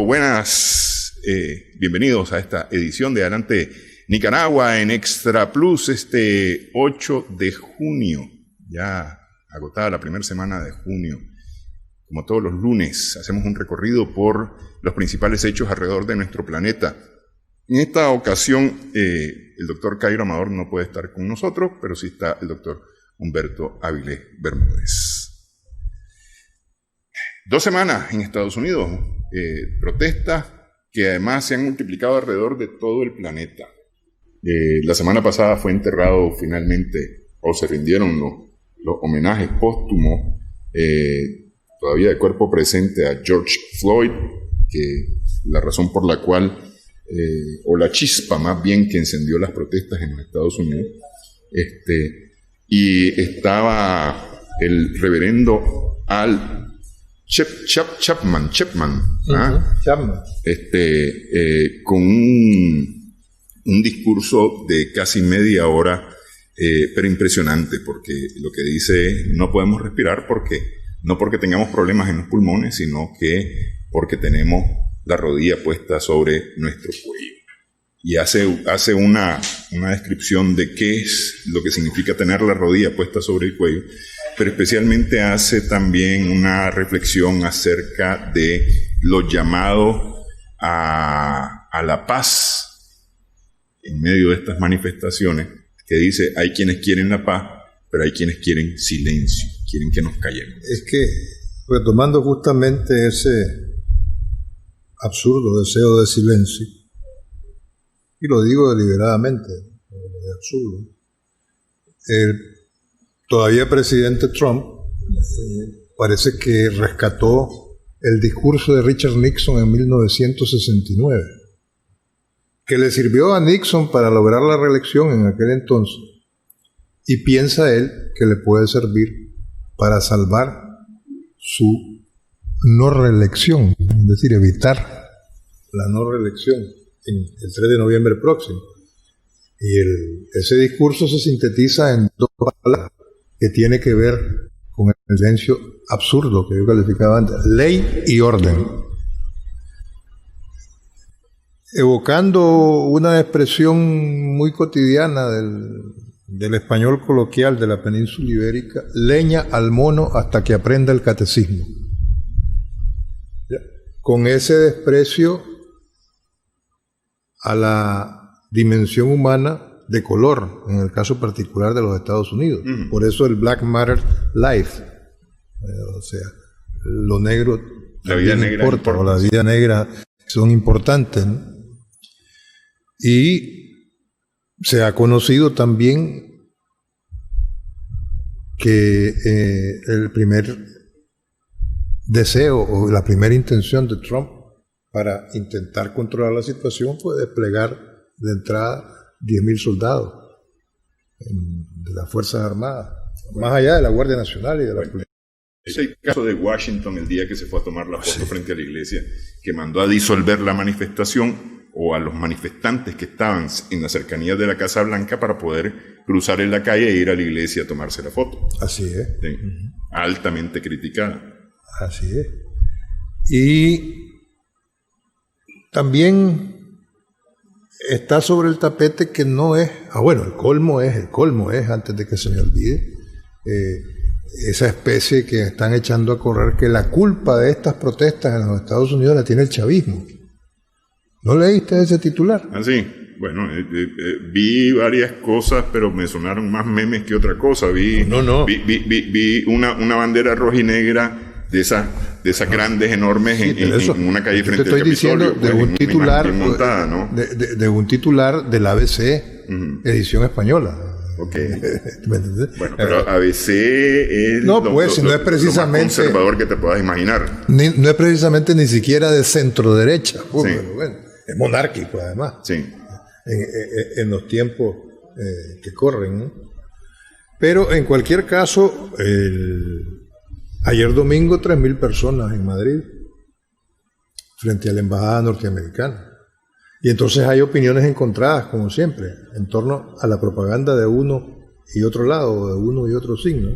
Buenas, bienvenidos a esta edición de Adelante Nicaragua en Extra Plus, este 8 de junio, ya agotada la primera semana de junio. Como todos los lunes, hacemos un recorrido por los principales hechos alrededor de nuestro planeta. En esta ocasión, el doctor Cairo Amador no puede estar con nosotros, pero sí está el doctor Humberto Avilés Bermúdez. 2 semanas en Estados Unidos, protestas que además se han multiplicado alrededor de todo el planeta. La semana pasada fue enterrado finalmente, o se rindieron los homenajes póstumos, todavía de cuerpo presente, a George Floyd, que la razón por la cual, o la chispa más bien que encendió las protestas en los Estados Unidos, y estaba el reverendo Al Chapman, con un discurso de casi media hora, pero impresionante, porque lo que dice es: no podemos respirar no porque tengamos problemas en los pulmones, sino que porque tenemos la rodilla puesta sobre nuestro cuello. Y hace una descripción de qué es lo que significa tener la rodilla puesta sobre el cuello, pero especialmente hace también una reflexión acerca de los llamados a la paz en medio de estas manifestaciones, que dice: hay quienes quieren la paz, pero hay quienes quieren silencio, quieren que nos callemos. Es que, retomando justamente ese absurdo deseo de silencio, y lo digo deliberadamente, de absurdo, el todavía presidente Trump parece que rescató el discurso de Richard Nixon en 1969, que le sirvió a Nixon para lograr la reelección en aquel entonces, y piensa él que le puede servir para salvar su no reelección, es decir, evitar la no reelección en el 3 de noviembre próximo. Y ese discurso se sintetiza en 2 palabras que tiene que ver con el silencio absurdo que yo calificaba antes: ley y orden. Evocando una expresión muy cotidiana del español coloquial de la península ibérica: leña al mono hasta que aprenda el catecismo. Con ese desprecio a la dimensión humana de color, en el caso particular de los Estados Unidos. Por eso el Black Matter Life, o sea, lo negro, la vida negra importa, o la vida negra son importantes, ¿no? Y se ha conocido también que el primer deseo o la primera intención de Trump para intentar controlar la situación fue desplegar de entrada 10.000 soldados de las Fuerzas Armadas, más allá de la Guardia Nacional y de la Policía. Es el caso de Washington, el día que se fue a tomar la foto frente a la iglesia, que mandó a disolver la manifestación, o a los manifestantes que estaban en las cercanías de la Casa Blanca, para poder cruzar en la calle e ir a la iglesia a tomarse la foto. Así es. Sí. Altamente criticada. Así es. Y también está sobre el tapete que no es... el colmo es, antes de que se me olvide, esa especie que están echando a correr, que la culpa de estas protestas en los Estados Unidos la tiene el chavismo. ¿No leíste ese titular? Ah, sí. Bueno, vi varias cosas, pero me sonaron más memes que otra cosa. Vi una bandera roja y negra de esas grandes, enormes, en una calle frente al Capitolio. Te estoy diciendo de un titular montada, ¿no? de un titular del ABC, edición española. Okay. Bueno, pero ABC es no es precisamente lo más conservador que te puedas imaginar. No es precisamente ni siquiera de centro derecha, pero bueno, es monárquico además. Sí. En los tiempos que corren, ¿no? Pero en cualquier caso, ayer domingo 3.000 personas en Madrid frente a la embajada norteamericana. Y entonces hay opiniones encontradas, como siempre, en torno a la propaganda de uno y otro lado, de uno y otro signo.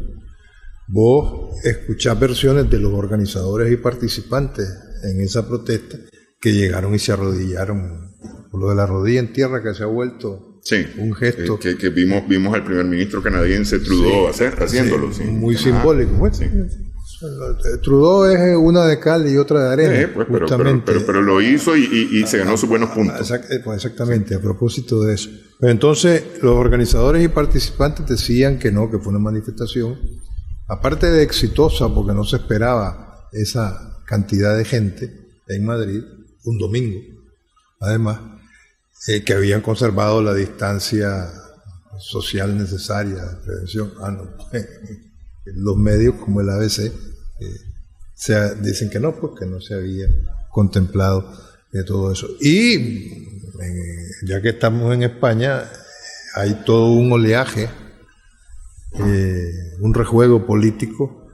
Vos escuchás versiones de los organizadores y participantes en esa protesta, que llegaron y se arrodillaron. Por lo de la rodilla en tierra, que se ha vuelto un gesto. Que vimos al primer ministro canadiense Trudeau haciéndolo. Sí, muy simbólico. Bueno, sí. Trudeau es una de cal y otra de arena. Pues, pero lo hizo y se ganó sus buenos puntos. Exactamente, a propósito de eso. Pero entonces, los organizadores y participantes decían que no, que fue una manifestación, aparte de exitosa, porque no se esperaba esa cantidad de gente en Madrid, un domingo, además, que habían conservado la distancia social necesaria de prevención. Los medios como el ABC dicen que no, pues que no se había contemplado todo eso. Y ya que estamos en España, hay todo un oleaje, un rejuego político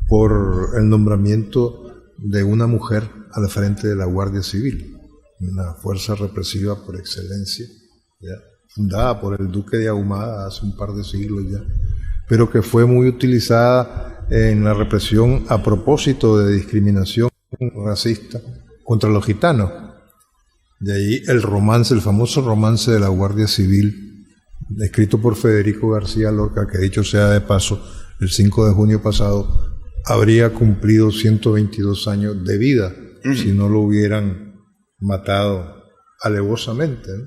por el nombramiento de una mujer a la frente de la Guardia Civil, una fuerza represiva por excelencia, ¿ya? Fundada por el Duque de Ahumada hace un par de siglos ya, pero que fue muy utilizada en la represión a propósito de discriminación racista contra los gitanos. De ahí el famoso romance de la Guardia Civil, escrito por Federico García Lorca, que dicho sea de paso, el 5 de junio pasado habría cumplido 122 años de vida si no lo hubieran matado alevosamente, ¿no?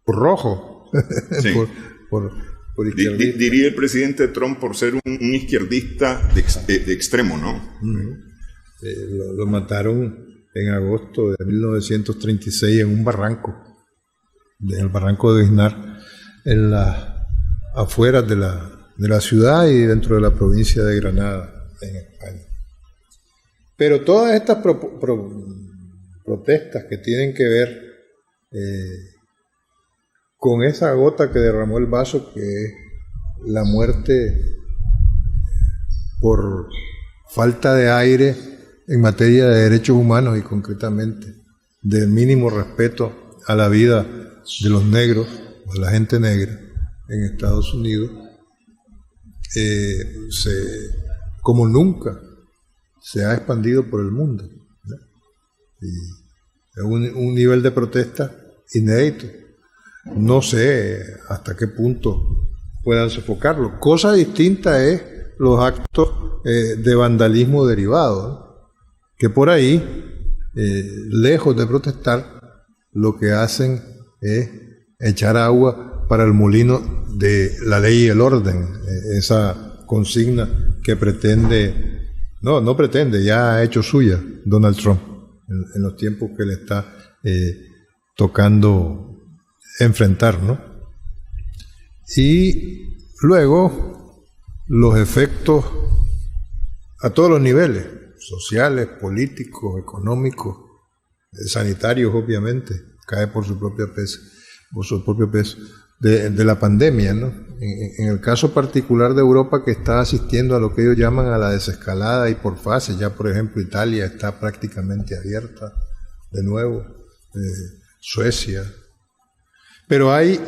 Por rojo, sí. por diría el presidente Trump por ser un izquierdista de extremo, ¿no? Lo mataron en agosto de 1936 en un barranco, en el barranco de Iznar, en las afueras de la ciudad y dentro de la provincia de Granada, en España. Pero todas estas protestas que tienen que ver con esa gota que derramó el vaso, que es la muerte por falta de aire en materia de derechos humanos y concretamente del mínimo respeto a la vida de los negros, o de la gente negra en Estados Unidos, como nunca se ha expandido por el mundo, ¿no? Y es un nivel de protesta inédito. No sé hasta qué punto puedan sofocarlo. Cosa distinta es los actos de vandalismo derivado, ¿no? Que por ahí, lejos de protestar, lo que hacen es echar agua para el molino de la ley y el orden, esa consigna que no pretende, ya ha hecho suya Donald Trump en los tiempos que le está tocando enfrentar, ¿no? Y luego los efectos a todos los niveles, sociales, políticos, económicos, sanitarios, obviamente, cae por su propio peso de la pandemia, ¿no? En el caso particular de Europa, que está asistiendo a lo que ellos llaman a la desescalada y por fases, ya por ejemplo Italia está prácticamente abierta de nuevo, Suecia. Pero hay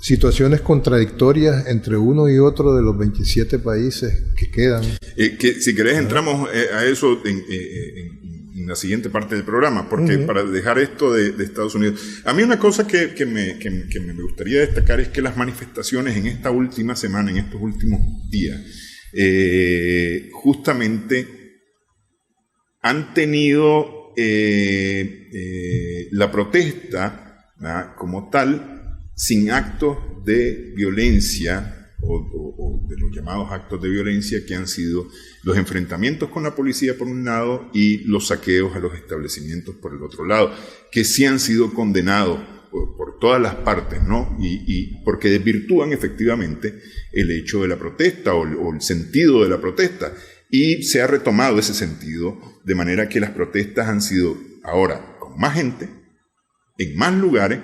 situaciones contradictorias entre uno y otro de los 27 países que quedan. Que si querés entramos a eso en la siguiente parte del programa, porque para dejar esto de Estados Unidos. A mí una cosa que me gustaría destacar es que las manifestaciones en esta última semana, en estos últimos días, justamente han tenido la protesta, ¿verdad?, como tal, sin actos de violencia o de los llamados actos de violencia que han sido los enfrentamientos con la policía por un lado y los saqueos a los establecimientos por el otro lado, que sí han sido condenados por todas las partes, ¿no? Y porque desvirtúan efectivamente el hecho de la protesta o el sentido de la protesta. Y se ha retomado ese sentido, de manera que las protestas han sido ahora con más gente, en más lugares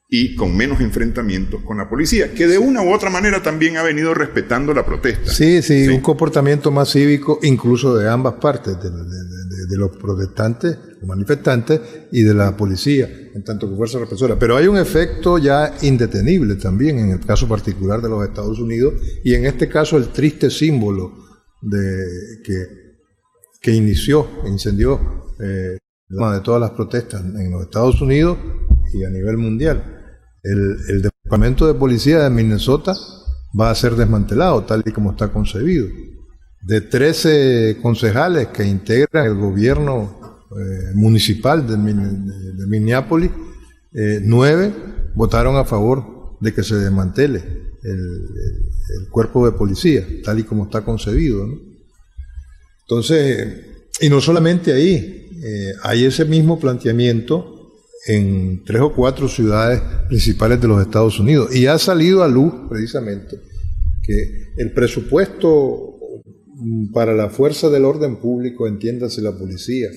y con menos enfrentamientos con la policía, que de una u otra manera también ha venido respetando la protesta. Sí, un comportamiento más cívico, incluso de ambas partes, de los protestantes, manifestantes, y de la policía, en tanto que fuerza represora. Pero hay un efecto ya indetenible también, en el caso particular de los Estados Unidos, y en este caso el triste símbolo que que incendió de todas las protestas en los Estados Unidos y a nivel mundial. El Departamento de Policía de Minnesota va a ser desmantelado tal y como está concebido. De 13 concejales que integran el gobierno municipal de Minneapolis, 9 votaron a favor de que se desmantele el cuerpo de policía, tal y como está concebido, ¿no? Entonces, y no solamente ahí, hay ese mismo planteamiento en 3 o 4 ciudades principales de los Estados Unidos, y ha salido a luz precisamente que el presupuesto para la fuerza del orden público, entiéndase la policía,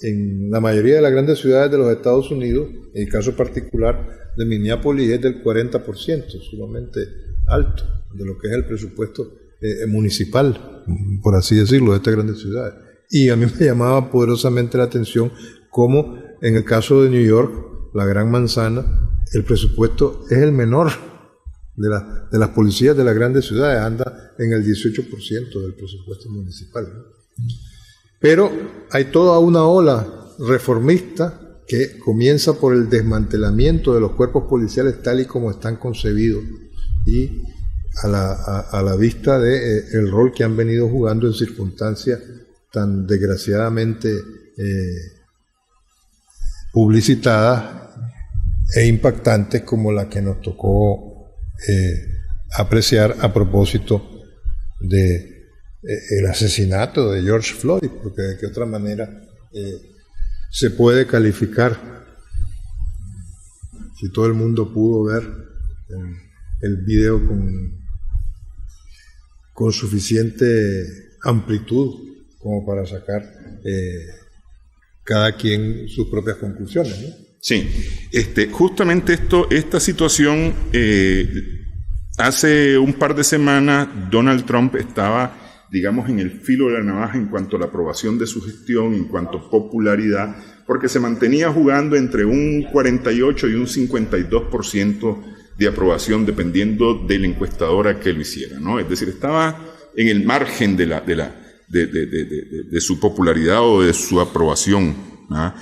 en la mayoría de las grandes ciudades de los Estados Unidos, en el caso particular de Minneapolis, es del 40%, sumamente alto de lo que es el presupuesto municipal, por así decirlo, de estas grandes ciudades. Y a mí me llamaba poderosamente la atención cómo en el caso de New York, la Gran Manzana, el presupuesto es el menor de las policías de las grandes ciudades, anda en el 18% del presupuesto municipal, ¿no? Pero hay toda una ola reformista que comienza por el desmantelamiento de los cuerpos policiales tal y como están concebidos y a la vista de el rol que han venido jugando en circunstancias tan desgraciadamente publicitadas e impactantes como la que nos tocó apreciar a propósito de el asesinato de George Floyd, porque de qué otra manera se puede calificar, si todo el mundo pudo ver el video con suficiente amplitud como para sacar cada quien sus propias conclusiones, ¿no? Sí, justamente esta situación, hace un par de semanas Donald Trump estaba, digamos, en el filo de la navaja en cuanto a la aprobación de su gestión, en cuanto a popularidad, porque se mantenía jugando entre un 48 y un 52% de aprobación, dependiendo de la encuestadora que lo hiciera, ¿no? Es decir, estaba en el margen de su popularidad o de su aprobación, ¿no?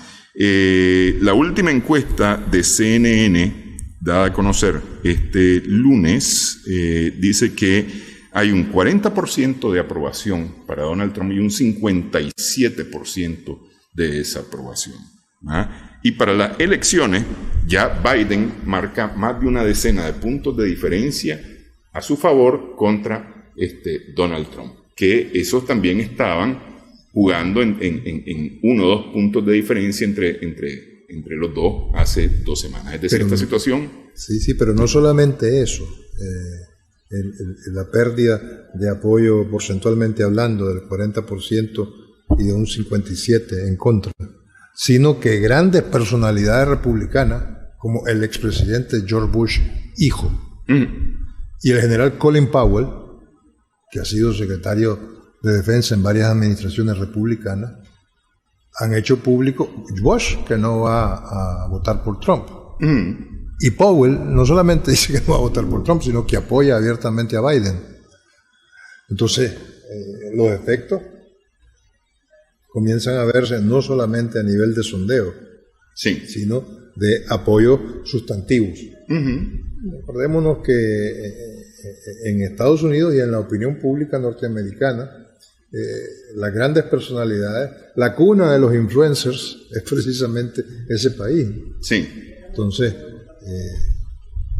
La última encuesta de CNN, dada a conocer este lunes, dice que hay un 40% de aprobación para Donald Trump y un 57% de desaprobación, ¿ah? Y para las elecciones, ya Biden marca más de una decena de puntos de diferencia a su favor contra Donald Trump, que esos también estaban jugando en 1 o 2 puntos de diferencia entre los dos hace 2 semanas. Es decir, pero esta situación... Sí, pero no solamente eso. La pérdida de apoyo porcentualmente hablando del 40% y de un 57% en contra, sino que grandes personalidades republicanas, como el expresidente George Bush, hijo, y el general Colin Powell, que ha sido secretario de Defensa en varias administraciones republicanas, han hecho público Bush que no va a votar por Trump. Y Powell no solamente dice que no va a votar por Trump, sino que apoya abiertamente a Biden. Entonces, los efectos comienzan a verse no solamente a nivel de sondeo, sí, sino de apoyo sustantivos. Recordémonos que en Estados Unidos y en la opinión pública norteamericana, las grandes personalidades, la cuna de los influencers es precisamente ese país. Sí. Entonces,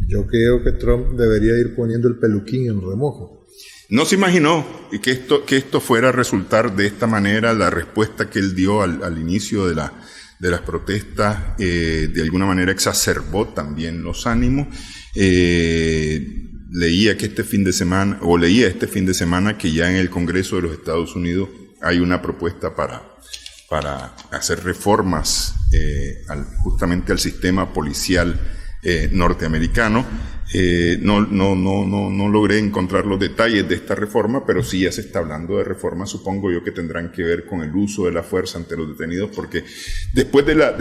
yo creo que Trump debería ir poniendo el peluquín en remojo. No se imaginó que esto fuera a resultar de esta manera. La respuesta que él dio al inicio de las protestas de alguna manera exacerbó también los ánimos. Leía este fin de semana que ya en el Congreso de los Estados Unidos hay una propuesta para hacer reformas justamente al sistema policial norteamericano. No logré encontrar los detalles de esta reforma, pero sí ya se está hablando de reformas, supongo yo, que tendrán que ver con el uso de la fuerza ante los detenidos, porque después de la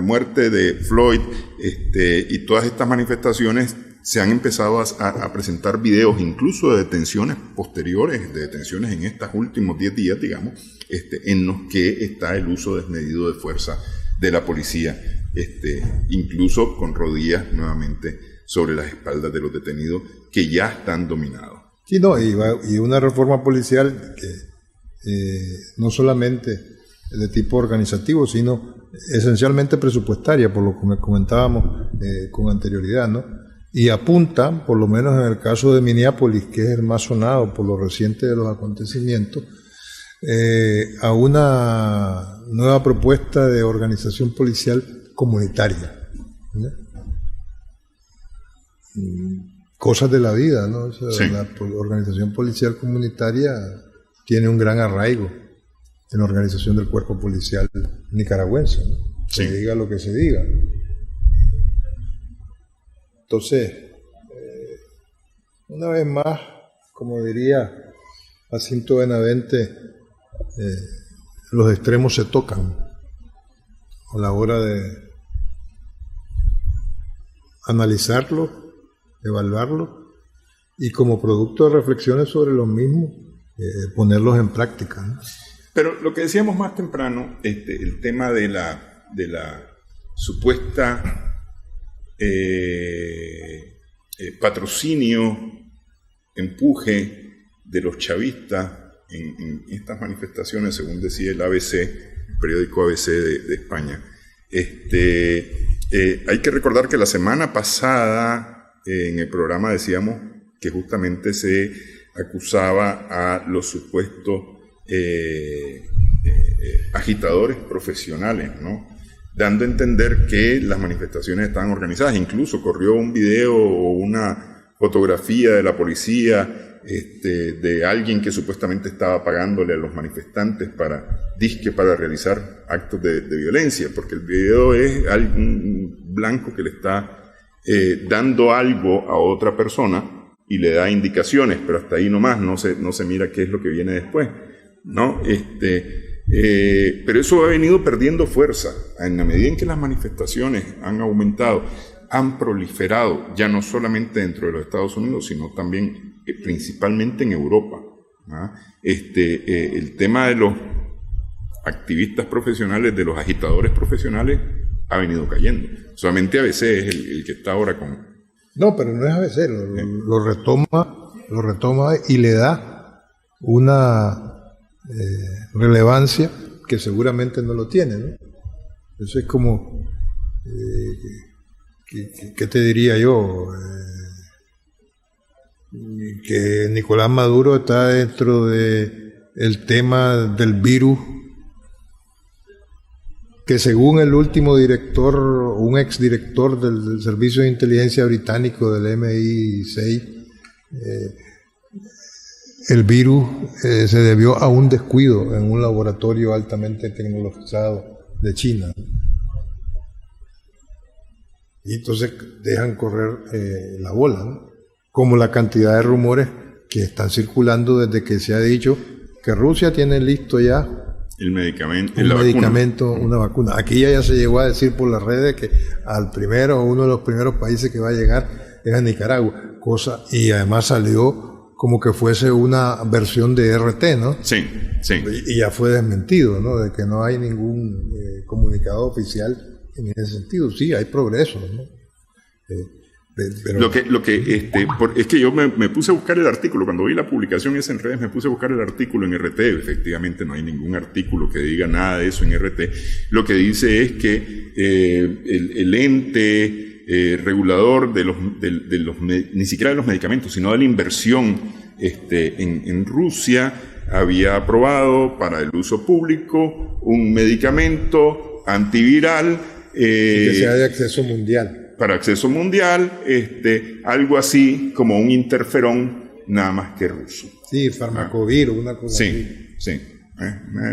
muerte de Floyd y todas estas manifestaciones, se han empezado a presentar videos incluso de detenciones posteriores, de detenciones en estos últimos 10 días, digamos, en los que está el uso desmedido de fuerza de la policía, incluso con rodillas nuevamente sobre las espaldas de los detenidos que ya están dominados. Sí, no, y una reforma policial que no solamente de tipo organizativo, sino esencialmente presupuestaria, por lo que comentábamos con anterioridad, ¿no? Y apunta, por lo menos en el caso de Minneapolis, que es el más sonado por lo reciente de los acontecimientos, a una nueva propuesta de organización policial comunitaria, ¿no? Cosas de la vida, ¿no? O sea, sí. La organización policial comunitaria tiene un gran arraigo en la organización del cuerpo policial nicaragüense, ¿no? Sí. Se diga lo que se diga. Entonces, una vez más, como diría Jacinto Benavente, los extremos se tocan a la hora de analizarlo, evaluarlo y como producto de reflexiones sobre los mismos, ponerlos en práctica, ¿no? Pero lo que decíamos más temprano, el tema de la supuesta patrocinio, empuje de los chavistas en estas manifestaciones, según decía el ABC, el periódico ABC de España. Hay que recordar que la semana pasada en el programa decíamos que justamente se acusaba a los supuestos agitadores profesionales, ¿no? Dando a entender que las manifestaciones estaban organizadas. Incluso corrió un video o una fotografía de la policía de alguien que supuestamente estaba pagándole a los manifestantes para realizar actos de violencia, porque el video es un blanco que le está dando algo a otra persona y le da indicaciones, pero hasta ahí nomás, no se mira qué es lo que viene después, ¿no? Pero eso ha venido perdiendo fuerza en la medida en que las manifestaciones han aumentado, han proliferado, ya no solamente dentro de los Estados Unidos, sino también principalmente en Europa, ¿no? El tema de los activistas profesionales, de los agitadores profesionales, ha venido cayendo. Solamente ABC es el que está ahora con... No, pero no es ABC, lo retoma y le da una relevancia que seguramente no lo tiene, ¿no? Eso es como, ¿qué te diría yo? Que Nicolás Maduro está dentro de el tema del virus, que según el último director, un exdirector del Servicio de Inteligencia Británico del MI6, el virus se debió a un descuido en un laboratorio altamente tecnologizado de China. Y entonces dejan correr la bola, ¿no? Como la cantidad de rumores que están circulando desde que se ha dicho que Rusia tiene listo ya el medicamento, una vacuna. Aquí ya se llegó a decir por las redes que uno de los primeros países que va a llegar es a Nicaragua, y además salió como que fuese una versión de RT, ¿no? Sí. Y ya fue desmentido, ¿no? De que no hay ningún comunicado oficial en ese sentido. Sí, hay progresos, ¿no? Pero... es que yo me puse a buscar el artículo, cuando vi la publicación esa en redes, me puse a buscar el artículo en RT. Efectivamente no hay ningún artículo que diga nada de eso en RT. Lo que dice es que el ente regulador ni siquiera de los medicamentos, sino de la inversión en Rusia, había aprobado para el uso público un medicamento antiviral que sea de acceso mundial. Para acceso mundial, algo así como un interferón, nada más que ruso. Sí, farmacovir, una cosa así. Sí.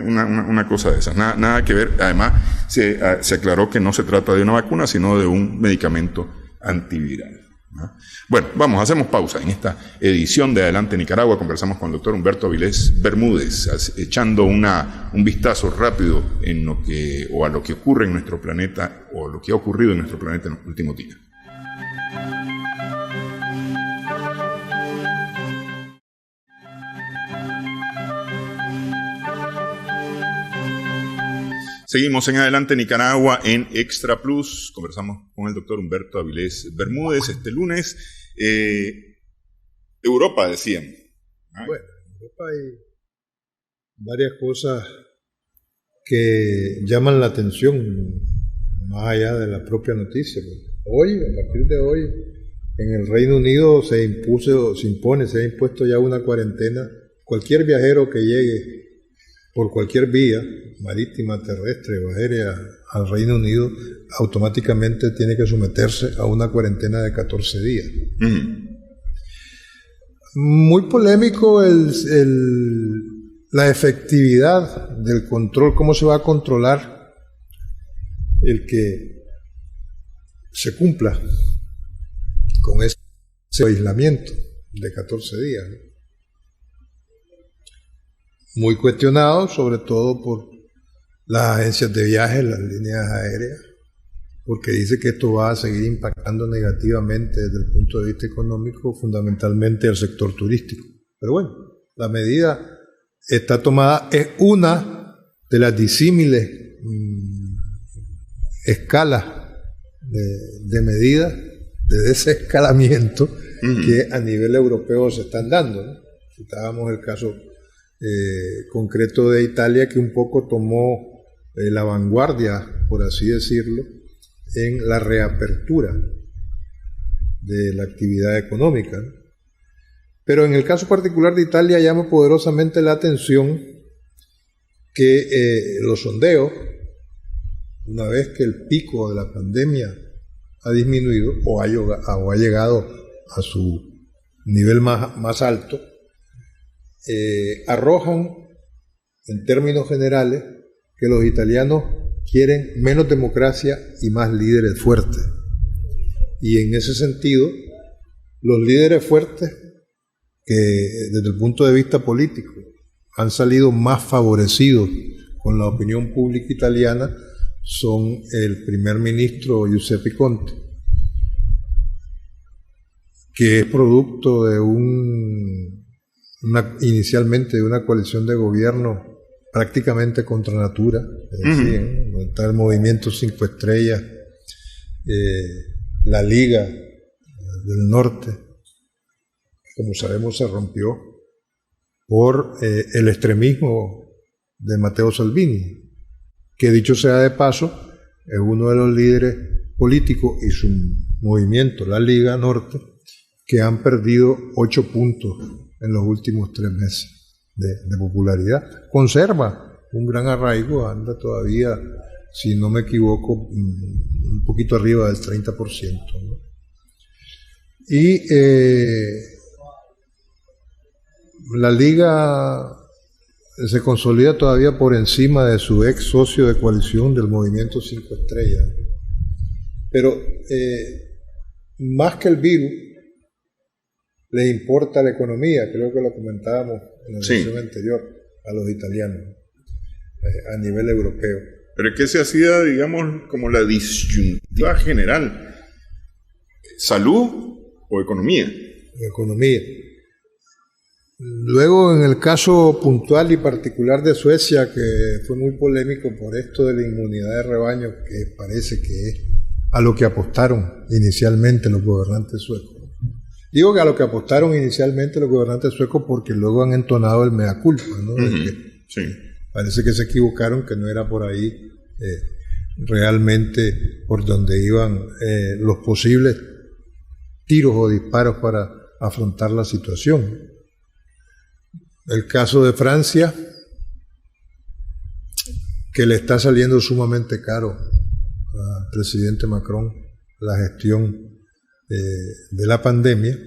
Una cosa de esas. Nada que ver. Además, se aclaró que no se trata de una vacuna, sino de un medicamento antiviral, ¿no? Bueno, hacemos pausa en esta edición de Adelante Nicaragua. Conversamos con el doctor Humberto Avilés Bermúdez, echando un vistazo rápido a lo que ocurre en nuestro planeta, o lo que ha ocurrido en nuestro planeta en los últimos días. Seguimos en adelante, Nicaragua, en Extra Plus. Conversamos con el doctor Humberto Avilés Bermúdez este lunes. Europa, decían. Bueno, en Europa hay varias cosas que llaman la atención, más allá de la propia noticia. Hoy, a partir de hoy, en el Reino Unido se ha impuesto ya una cuarentena. Cualquier viajero que llegue por cualquier vía, marítima, terrestre o aérea, al Reino Unido, automáticamente tiene que someterse a una cuarentena de 14 días. Muy polémico la efectividad del control, cómo se va a controlar el que se cumpla con ese aislamiento de 14 días, ¿no? Muy cuestionado, sobre todo por las agencias de viajes, las líneas aéreas, porque dice que esto va a seguir impactando negativamente desde el punto de vista económico, fundamentalmente al sector turístico. Pero bueno, la medida está tomada, es una de las disímiles escalas de medidas de desescalamiento que a nivel europeo se están dando, ¿no? Citábamos el caso concreto de Italia, que un poco tomó la vanguardia, por así decirlo, en la reapertura de la actividad económica, ¿no? Pero en el caso particular de Italia llama poderosamente la atención que los sondeos, una vez que el pico de la pandemia ha disminuido o ha llegado a su nivel más alto, arrojan en términos generales que los italianos quieren menos democracia y más líderes fuertes. Y en ese sentido, los líderes fuertes que desde el punto de vista político han salido más favorecidos con la opinión pública italiana son el primer ministro Giuseppe Conte, que es producto de inicialmente de una coalición de gobierno prácticamente contra natura, donde está el Movimiento 5 Estrellas, la Liga del Norte, como sabemos se rompió por el extremismo de Matteo Salvini, que dicho sea de paso, es uno de los líderes políticos y su movimiento, la Liga Norte, que han perdido 8 puntos en los últimos 3 meses de popularidad. Conserva un gran arraigo, anda todavía, si no me equivoco, un poquito arriba del 30%, ¿no? Y la Liga se consolida todavía por encima de su ex socio de coalición del Movimiento 5 Estrellas. Pero más que el virus, les importa la economía, creo que lo comentábamos en la sesión anterior, a los italianos, a nivel europeo. Pero es que se hacía, digamos, como la disyuntiva general: ¿salud o economía? Economía. Luego, en el caso puntual y particular de Suecia, que fue muy polémico por esto de la inmunidad de rebaño, que parece que es a lo que apostaron inicialmente los gobernantes suecos. Digo que a lo que apostaron inicialmente los gobernantes suecos porque luego han entonado el mea culpa, ¿no? Parece que se equivocaron, que no era por ahí realmente por donde iban los posibles tiros o disparos para afrontar la situación. El caso de Francia, que le está saliendo sumamente caro al presidente Macron la gestión de la pandemia,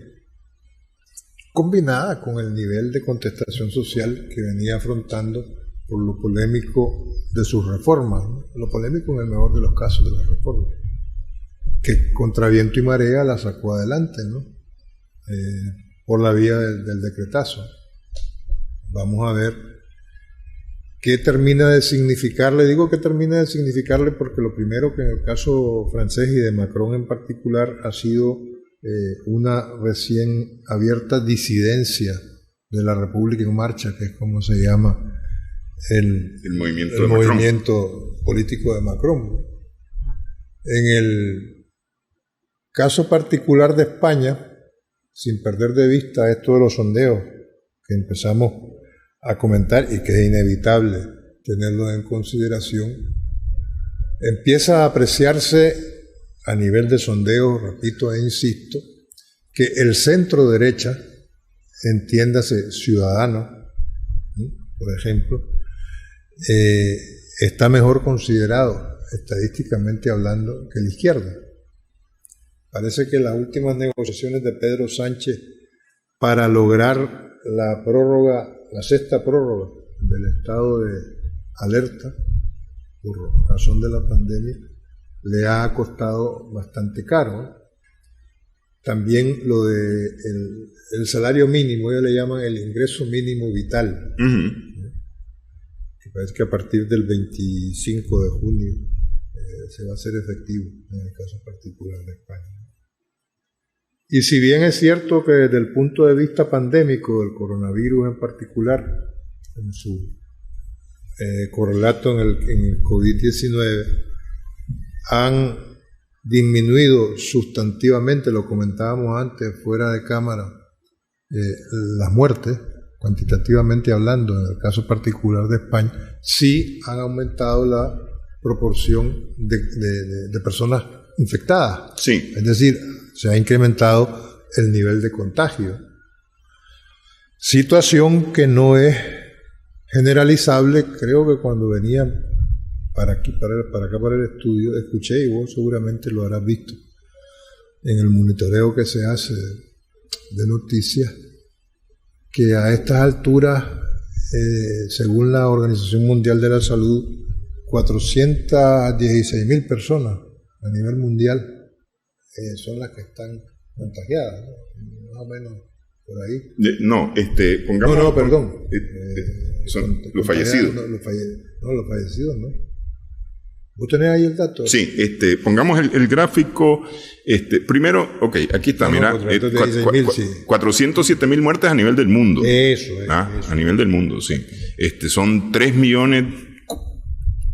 combinada con el nivel de contestación social que venía afrontando por lo polémico de sus reformas, ¿no? Lo polémico en el mejor de los casos de las reformas, que contra viento y marea la sacó adelante, ¿no? Por la vía del decretazo. Vamos a ver qué termina de significarle. Digo que termina de significarle porque lo primero que en el caso francés y de Macron en particular ha sido una recién abierta disidencia de la República en Marcha, que es como se llama el movimiento político de Macron. En el caso particular de España, sin perder de vista esto de los sondeos que empezamos a comentar y que es inevitable tenerlo en consideración, empieza a apreciarse a nivel de sondeos, repito e insisto, que el centro derecha, entiéndase Ciudadanos, por ejemplo, está mejor considerado estadísticamente hablando que la izquierda. Parece que las últimas negociaciones de Pedro Sánchez para lograr la prórroga, la sexta prórroga del estado de alerta por razón de la pandemia, le ha costado bastante caro. También lo de el salario mínimo, ellos le llaman el ingreso mínimo vital, que parece que a partir del 25 de junio se va a hacer efectivo en el caso particular de España. Y si bien es cierto que desde el punto de vista pandémico del coronavirus en particular, en su correlato en el COVID-19, han disminuido sustantivamente, lo comentábamos antes fuera de cámara, las muertes, cuantitativamente hablando, en el caso particular de España, sí han aumentado la proporción de personas infectadas. Sí. Es decir, se ha incrementado el nivel de contagio. Situación que no es generalizable. Creo que cuando venía para acá, para el estudio, escuché, y vos seguramente lo habrás visto, en el monitoreo que se hace de noticias, que a estas alturas, según la Organización Mundial de la Salud, 416.000 personas a nivel mundial son las que están contagiadas, ¿no? Más o menos por ahí. Pongamos... No, perdón. Son los fallecidos. Los fallecidos, ¿no? ¿Vos tenés ahí el dato? Sí, pongamos el gráfico. Primero, aquí está, mira. 407.000 muertes a nivel del mundo. Eso es. A nivel del mundo, sí. Son 3 millones,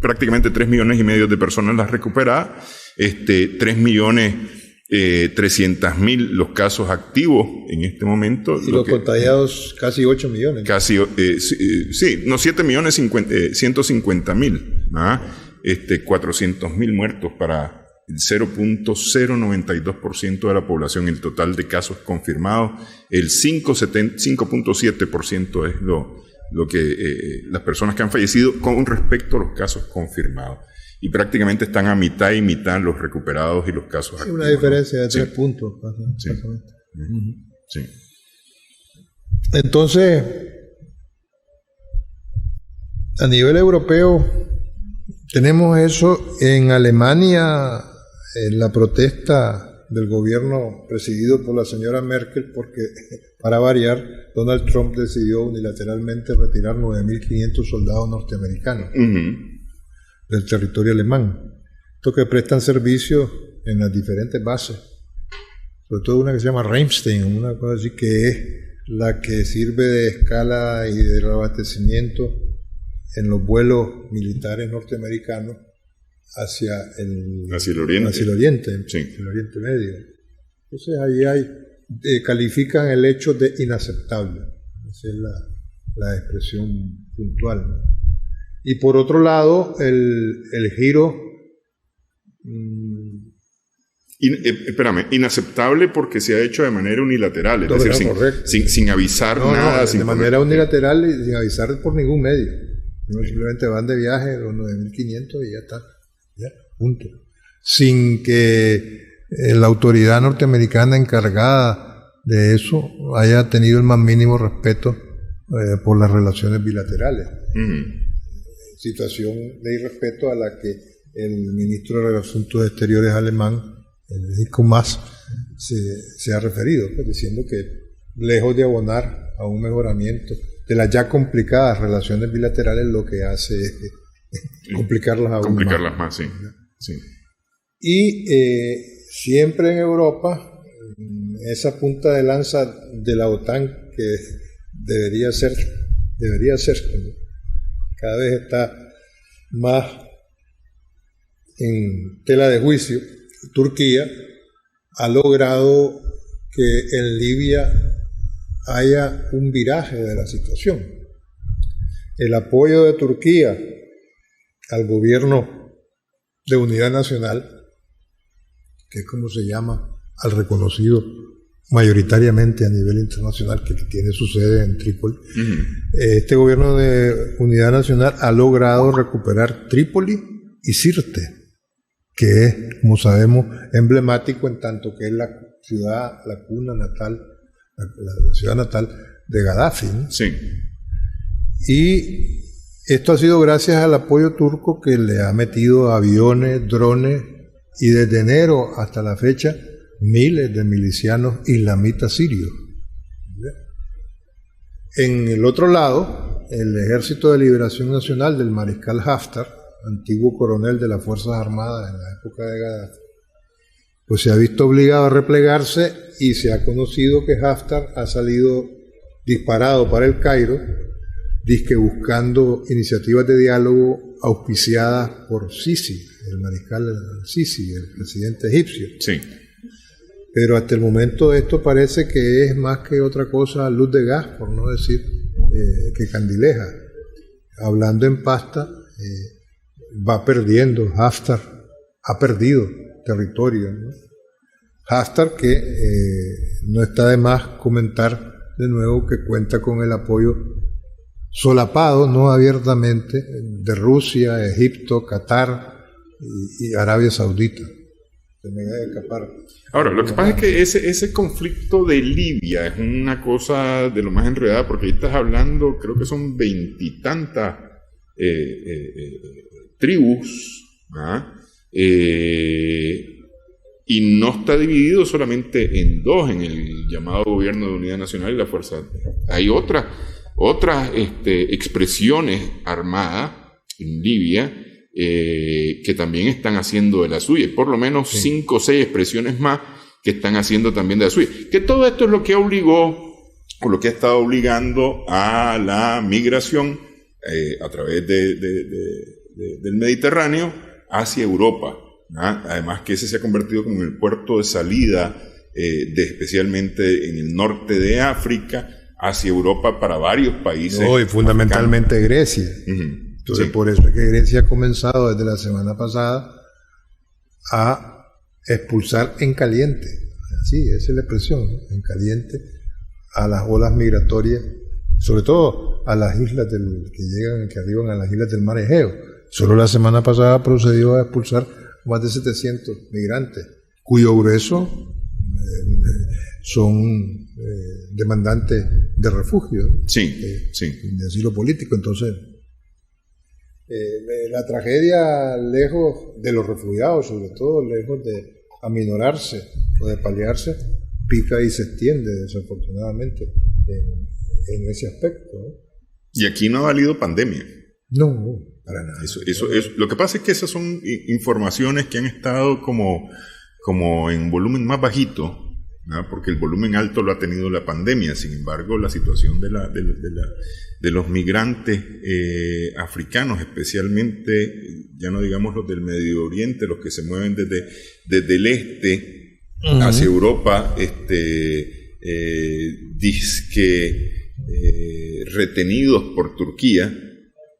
prácticamente 3 millones y medio de personas las recuperadas. 3.300.000 los casos activos en este momento. Y los contagiados casi 8 millones. Casi, 7.150.000. 400.000 muertos para el 0.092% de la población. El total de casos confirmados, el 5.7% es lo que las personas que han fallecido con respecto a los casos confirmados. Y prácticamente están a mitad y mitad los recuperados y los casos activos. Hay una diferencia de 3 puntos. Sí. Sí. Entonces, a nivel europeo, tenemos eso. En Alemania, en la protesta del gobierno presidido por la señora Merkel, porque, para variar, Donald Trump decidió unilateralmente retirar 9.500 soldados norteamericanos del territorio alemán. Estos que prestan servicio en las diferentes bases, sobre todo una que se llama Ramstein, una cosa así, que es la que sirve de escala y de abastecimiento en los vuelos militares norteamericanos hacia el Oriente, sí. El Oriente Medio. Entonces ahí califican el hecho de inaceptable. Esa es la expresión puntual, ¿no? Y por otro lado, el giro... inaceptable porque se ha hecho de manera unilateral, es decir, sin avisar nada. De manera unilateral y sin avisar por ningún medio. Simplemente van de viaje los 9.500 y ya está, punto. Sin que la autoridad norteamericana encargada de eso haya tenido el más mínimo respeto por las relaciones bilaterales. Situación de irrespeto a la que el ministro de Asuntos Exteriores alemán, Heiko Maas, se ha referido, pues, diciendo que lejos de abonar a un mejoramiento de las ya complicadas relaciones bilaterales, lo que hace es complicarlas aún más. Sí. Y siempre en Europa, esa punta de lanza de la OTAN que debería ser, ¿no? cada vez está más en tela de juicio, Turquía ha logrado que en Libia haya un viraje de la situación. El apoyo de Turquía al gobierno de unidad nacional, que es como se llama al reconocido mayoritariamente a nivel internacional, que tiene su sede en Trípoli. Este gobierno de unidad nacional ha logrado recuperar Trípoli y Sirte, que es, como sabemos, emblemático en tanto que es la ciudad, la cuna natal, la ciudad natal de Gaddafi, ¿no? Sí. Y esto ha sido gracias al apoyo turco, que le ha metido aviones, drones, y desde enero hasta la fecha miles de milicianos islamitas sirios. En el otro lado, el Ejército de Liberación Nacional del mariscal Haftar, antiguo coronel de las Fuerzas Armadas en la época de Gaddafi, pues se ha visto obligado a replegarse, y se ha conocido que Haftar ha salido disparado para el Cairo, dizque buscando iniciativas de diálogo auspiciadas por Sisi, el mariscal Sisi, el presidente egipcio. Sí. Pero hasta el momento esto parece que es más que otra cosa luz de gas, por no decir que candileja. Hablando en pasta, va perdiendo. Haftar ha perdido territorio, ¿no? Haftar, que no está de más comentar de nuevo que cuenta con el apoyo solapado, no abiertamente, de Rusia, Egipto, Qatar y Arabia Saudita. Se me deja escapar. Ahora, lo que pasa es que ese conflicto de Libia es una cosa de lo más enredada, porque ahí estás hablando, creo que son 20 tribus, ¿ah? Y no está dividido solamente en dos, en el llamado Gobierno de Unidad Nacional y la Fuerza. Hay otras expresiones armadas en Libia que también están haciendo de la suya, por lo menos 5 o 6 expresiones más que están haciendo también de la suya. Que todo esto es lo que obligó, o lo que ha estado obligando a la migración a través del Mediterráneo hacia Europa, ¿no? Además que ese se ha convertido como en el puerto de salida, especialmente en el norte de África, hacia Europa para varios países. No, y fundamentalmente africanos. Grecia. Entonces, por eso es que Grecia ha comenzado desde la semana pasada a expulsar en caliente, sí, esa es la expresión, ¿no? En caliente, a las olas migratorias, sobre todo a las islas que arriban a las islas del mar Egeo. Solo la semana pasada procedió a expulsar más de 700 migrantes, cuyo grueso son demandantes de refugio, de asilo político. Entonces, la tragedia, lejos de los refugiados, sobre todo, lejos de aminorarse o de paliarse, pica y se extiende, desafortunadamente, en ese aspecto, ¿no? Y aquí no ha valido pandemia. No, para nada. Eso, lo que pasa es que esas son informaciones que han estado como en volumen más bajito, ¿no? Porque el volumen alto lo ha tenido la pandemia. Sin embargo, la situación de los migrantes africanos, especialmente, ya no digamos los del Medio Oriente, los que se mueven desde el este hacia Europa, retenidos por Turquía,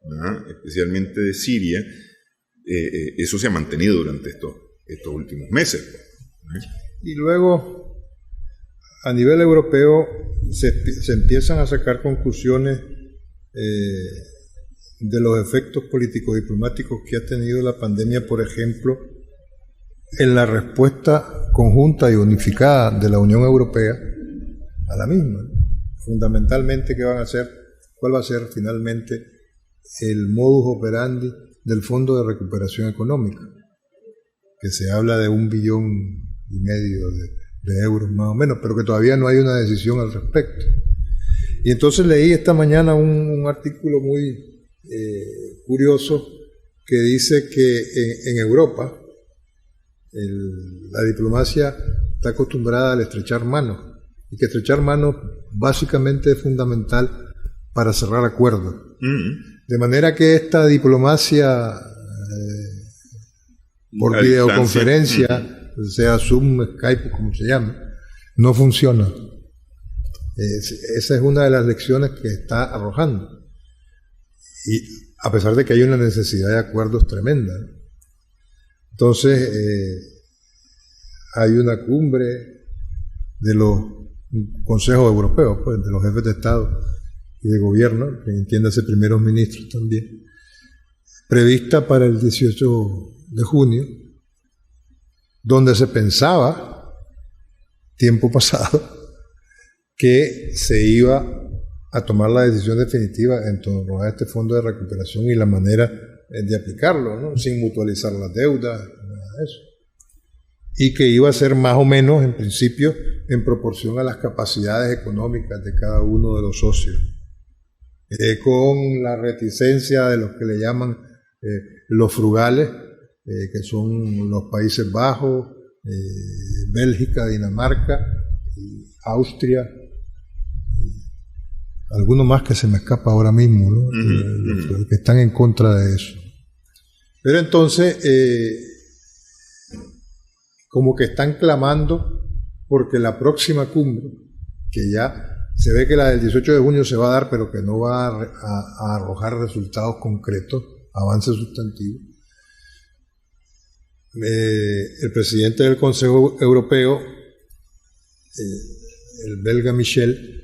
¿no? Especialmente de Siria, eso se ha mantenido durante estos últimos meses, ¿no? Y luego, a nivel europeo, se empiezan a sacar conclusiones de los efectos político-diplomáticos que ha tenido la pandemia, por ejemplo, en la respuesta conjunta y unificada de la Unión Europea a la misma. Fundamentalmente, ¿cuál va a ser finalmente el modus operandi del Fondo de Recuperación Económica? Que se habla de 1,5 billones de euros más o menos, pero que todavía no hay una decisión al respecto. Y entonces leí esta mañana un artículo muy curioso que dice que en Europa la diplomacia está acostumbrada al estrechar manos, y que estrechar manos básicamente es fundamental para cerrar acuerdos. De manera que esta diplomacia por videoconferencia, sea Zoom, Skype, como se llame, no funciona. Esa es una de las lecciones que está arrojando. Y a pesar de que hay una necesidad de acuerdos tremenda. Entonces, hay una cumbre de los consejos europeos, pues, de los jefes de Estado y de gobierno, que entiéndase primeros ministros también, prevista para el 18 de junio, donde se pensaba, tiempo pasado, que se iba a tomar la decisión definitiva en torno a este fondo de recuperación y la manera de aplicarlo, ¿no? Sin mutualizar las deudas, nada de eso. Y que iba a ser más o menos, en principio, en proporción a las capacidades económicas de cada uno de los socios. Con la reticencia de los que le llaman los frugales, que son los Países Bajos, Bélgica, Dinamarca, Austria, algunos más que se me escapa ahora mismo, ¿no? Los que están en contra de eso. Pero entonces, como que están clamando porque la próxima cumbre, que ya se ve que la del 18 de junio se va a dar, pero que no va a arrojar resultados concretos, avances sustantivos. El presidente del Consejo Europeo, el belga Michel,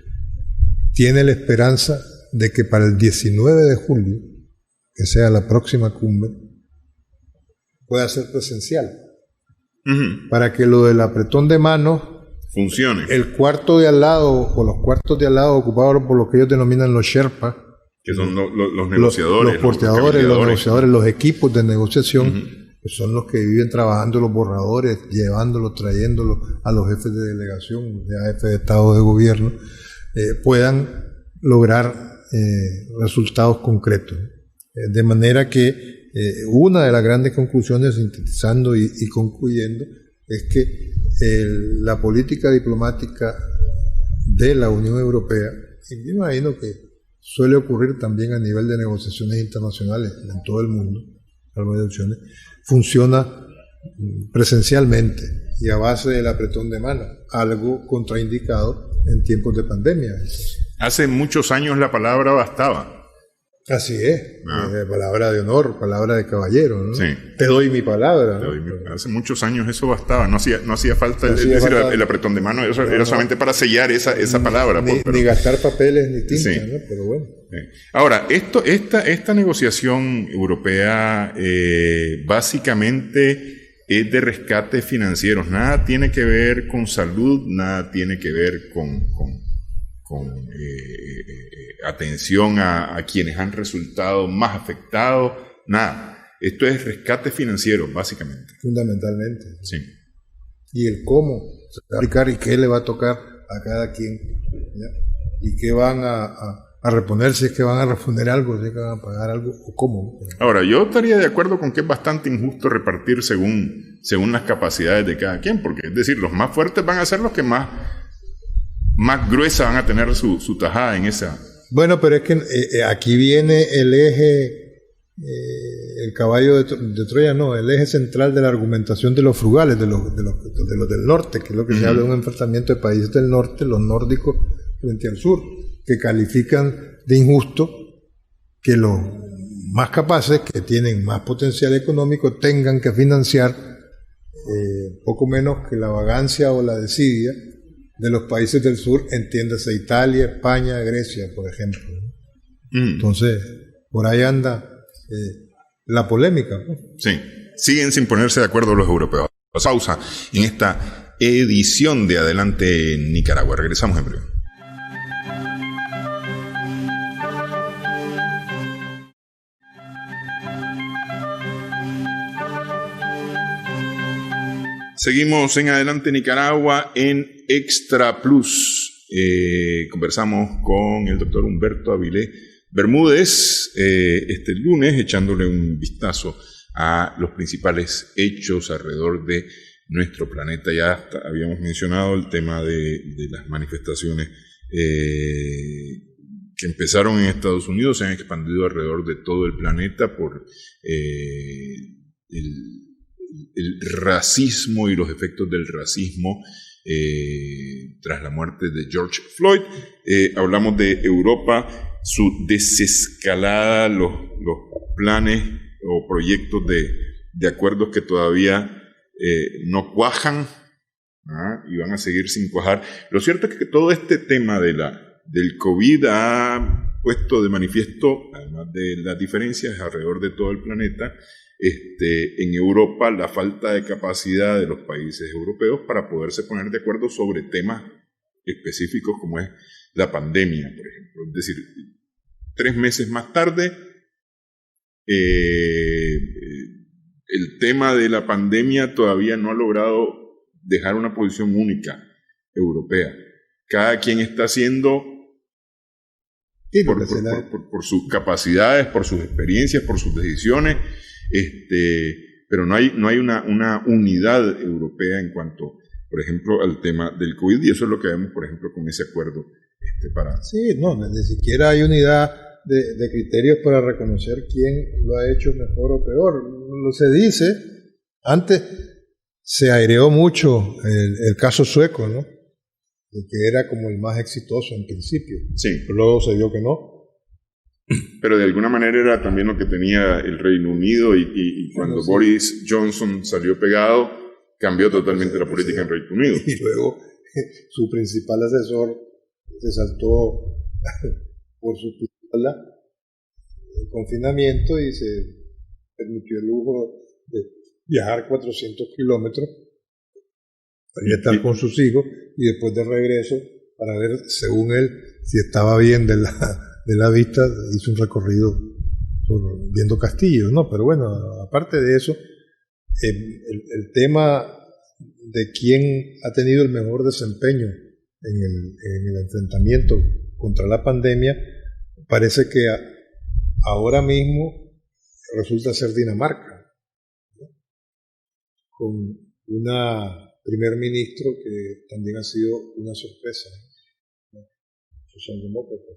tiene la esperanza de que para el 19 de julio, que sea la próxima cumbre, pueda ser presencial. Para que lo del apretón de manos funcione. El cuarto de al lado, o los cuartos de al lado ocupados por lo que ellos denominan los Sherpas, que son los negociadores, los porteadores, los negociadores, los equipos de negociación, que son los que viven trabajando los borradores, llevándolos, trayéndolos a los jefes de delegación, a jefes de Estado, de gobierno, puedan lograr resultados concretos. De manera que una de las grandes conclusiones, sintetizando y concluyendo, es que la política diplomática de la Unión Europea, y me imagino que suele ocurrir también a nivel de negociaciones internacionales en todo el mundo, funciona presencialmente y a base del apretón de mano, algo contraindicado en tiempos de pandemia. Hace muchos años la palabra bastaba. Así es, palabra de honor, palabra de caballero, ¿no? Sí. Te doy mi palabra, ¿no? Hace muchos años eso bastaba, no hacía falta el apretón de mano, eso era solamente para sellar esa palabra. Ni gastar papeles ni tinta, sí. ¿No? Pero bueno. Sí. Ahora, esta negociación europea básicamente es de rescates financieros, nada tiene que ver con salud, nada tiene que ver con atención a quienes han resultado más afectados, nada. Esto es rescate financiero, básicamente. Fundamentalmente. Sí. Y el cómo se va a aplicar y qué le va a tocar a cada quien, ¿ya? Y qué van a reponer, si es que van a responder algo, si es que van a pagar algo, o cómo. Ahora, yo estaría de acuerdo con que es bastante injusto repartir según las capacidades de cada quien, porque es decir, los más fuertes van a ser los que más gruesa van a tener su tajada en esa. Bueno, pero es que aquí viene el eje, el caballo de Troya, no, el eje central de la argumentación de los frugales, de los del norte, que es lo que se habla de un enfrentamiento de países del norte, los nórdicos frente al sur, que califican de injusto que los más capaces, que tienen más potencial económico, tengan que financiar poco menos que la vagancia o la desidia de los países del sur, entiéndase Italia, España, Grecia, por ejemplo. Entonces, por ahí anda la polémica, ¿no? Sí, siguen sin ponerse de acuerdo los europeos. Pausa en esta edición de Adelante Nicaragua. Regresamos en breve. Seguimos en Adelante Nicaragua en Extra Plus. Conversamos con el doctor Humberto Avilés Bermúdez este lunes, echándole un vistazo a los principales hechos alrededor de nuestro planeta. Ya habíamos mencionado el tema de las manifestaciones que empezaron en Estados Unidos se han expandido alrededor de todo el planeta por el racismo y los efectos del racismo tras la muerte de George Floyd. Hablamos de Europa, su desescalada, los planes o proyectos de acuerdos que todavía no cuajan, y van a seguir sin cuajar. Lo cierto es que todo este tema del COVID ha puesto de manifiesto, además de las diferencias alrededor de todo el planeta, en Europa la falta de capacidad de los países europeos para poderse poner de acuerdo sobre temas específicos como es la pandemia, por ejemplo. Es decir, 3 meses más tarde, el tema de la pandemia todavía no ha logrado dejar una posición única europea. Cada quien está haciendo por sus capacidades, por sus experiencias, por sus decisiones, pero no hay una unidad europea en cuanto, por ejemplo, al tema del COVID, y eso es lo que vemos, por ejemplo, con ese acuerdo para... Sí, no, ni siquiera hay unidad de criterios para reconocer quién lo ha hecho mejor o peor. Lo se dice, antes se aireó mucho el caso sueco, ¿no? De que era como el más exitoso en principio. Sí. Pero luego se vio que no. Pero de alguna manera era también lo que tenía el Reino Unido y cuando Boris Johnson salió pegado, cambió totalmente la política en Reino Unido. Y luego su principal asesor se saltó por su pistola el confinamiento y se permitió el lujo de viajar 400 kilómetros para ir a estar con sus hijos y después de regreso para ver, según él, si estaba bien de la vista, hizo un recorrido viendo castillos, ¿no? Pero bueno, aparte de eso, el tema de quién ha tenido el mejor desempeño en el enfrentamiento contra la pandemia, parece que ahora mismo resulta ser Dinamarca, ¿no? Con una primer ministro que también ha sido una sorpresa, ¿no? Socialdemócrata,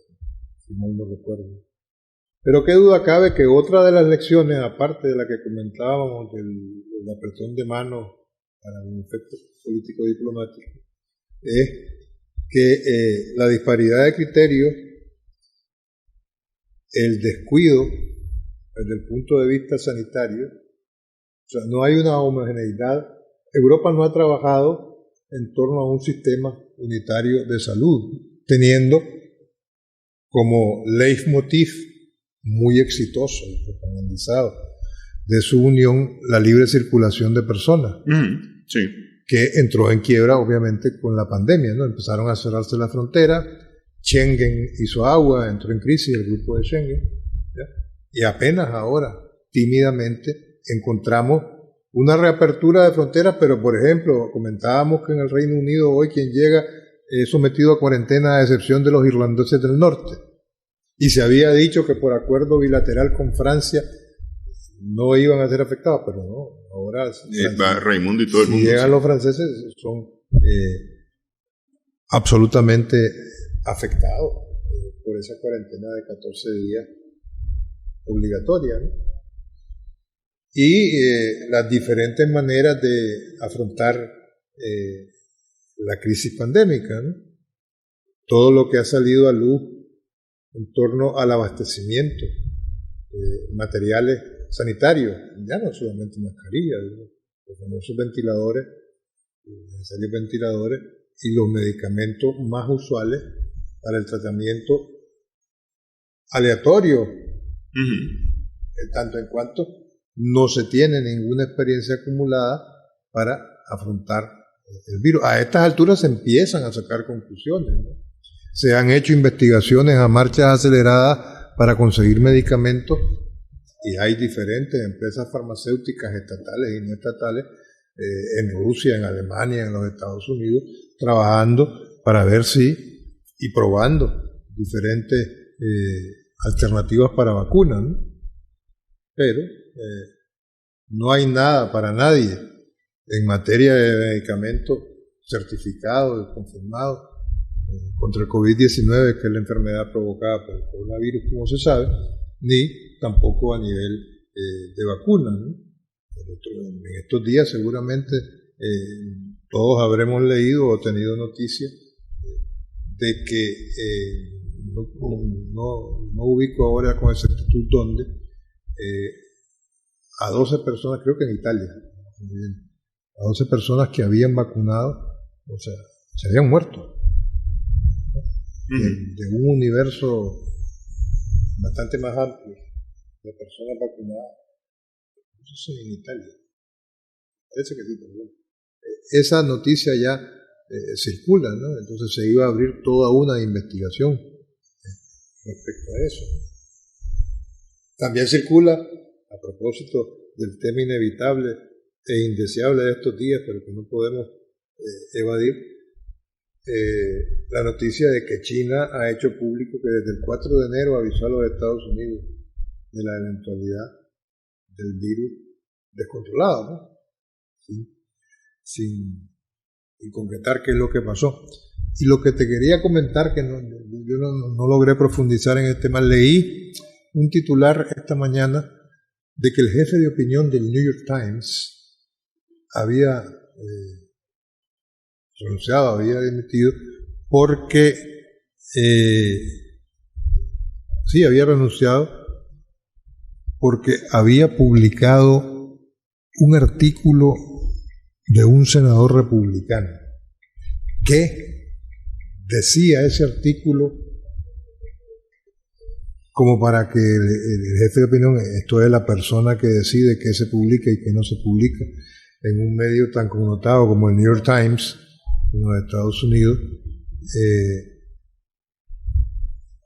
si mal no recuerdo. Pero qué duda cabe que otra de las lecciones, aparte de la que comentábamos del apretón de manos para un efecto político-diplomático, es que la disparidad de criterios, el descuido desde el punto de vista sanitario, o sea, no hay una homogeneidad. Europa no ha trabajado en torno a un sistema unitario de salud, teniendo como leitmotiv muy exitoso y propagandizado de su unión la libre circulación de personas, sí, que entró en quiebra obviamente con la pandemia, ¿no? Empezaron a cerrarse las fronteras, Schengen hizo agua, entró en crisis el grupo de Schengen, ¿ya? Y apenas ahora, tímidamente, encontramos una reapertura de fronteras, pero por ejemplo, comentábamos que en el Reino Unido hoy quien llega es sometido a cuarentena a excepción de los irlandeses del norte. Y se había dicho que por acuerdo bilateral con Francia no iban a ser afectados, pero no, ahora va Raimundo y todo el mundo. Si llegan los franceses son absolutamente afectados por esa cuarentena de 14 días obligatoria, ¿no? Y las diferentes maneras de afrontar la crisis pandémica, ¿no? Todo lo que ha salido a luz en torno al abastecimiento de materiales sanitarios, ya no solamente mascarillas, los famosos ventiladores, necesarios ventiladores y los medicamentos más usuales para el tratamiento aleatorio, tanto en cuanto no se tiene ninguna experiencia acumulada para afrontar el virus. A estas alturas se empiezan a sacar conclusiones, ¿no? Se han hecho investigaciones a marchas aceleradas para conseguir medicamentos y hay diferentes empresas farmacéuticas estatales y no estatales en Rusia, en Alemania, en los Estados Unidos, trabajando para ver si y probando diferentes alternativas para vacunas, ¿no? Pero no hay nada para nadie en materia de medicamentos certificados y confirmados contra el COVID-19, que es la enfermedad provocada por el coronavirus, como se sabe, ni tampoco a nivel de vacuna, ¿no? En estos días seguramente todos habremos leído o tenido noticia de que no ubico ahora con exactitud dónde, a 12 personas, creo que en Italia, a 12 personas que habían vacunado, o sea, se habían muerto. De un universo bastante más amplio de personas vacunadas. No sé si en Italia. Parece que sí, pero bueno. Esa noticia ya circula, ¿no? Entonces se iba a abrir toda una investigación respecto a eso. También circula, a propósito del tema inevitable e indeseable de estos días, pero que no podemos evadir, la noticia de que China ha hecho público que desde el 4 de enero avisó a los Estados Unidos de la eventualidad del virus descontrolado, ¿no? Sin concretar qué es lo que pasó. Y lo que te quería comentar, que yo no logré profundizar en el tema, leí un titular esta mañana de que el jefe de opinión del New York Times había renunciado, había dimitido, porque había renunciado porque había publicado un artículo de un senador republicano que decía ese artículo como para que el jefe de opinión, esto es la persona que decide qué se publica y qué no se publica en un medio tan connotado como el New York Times en los Estados Unidos,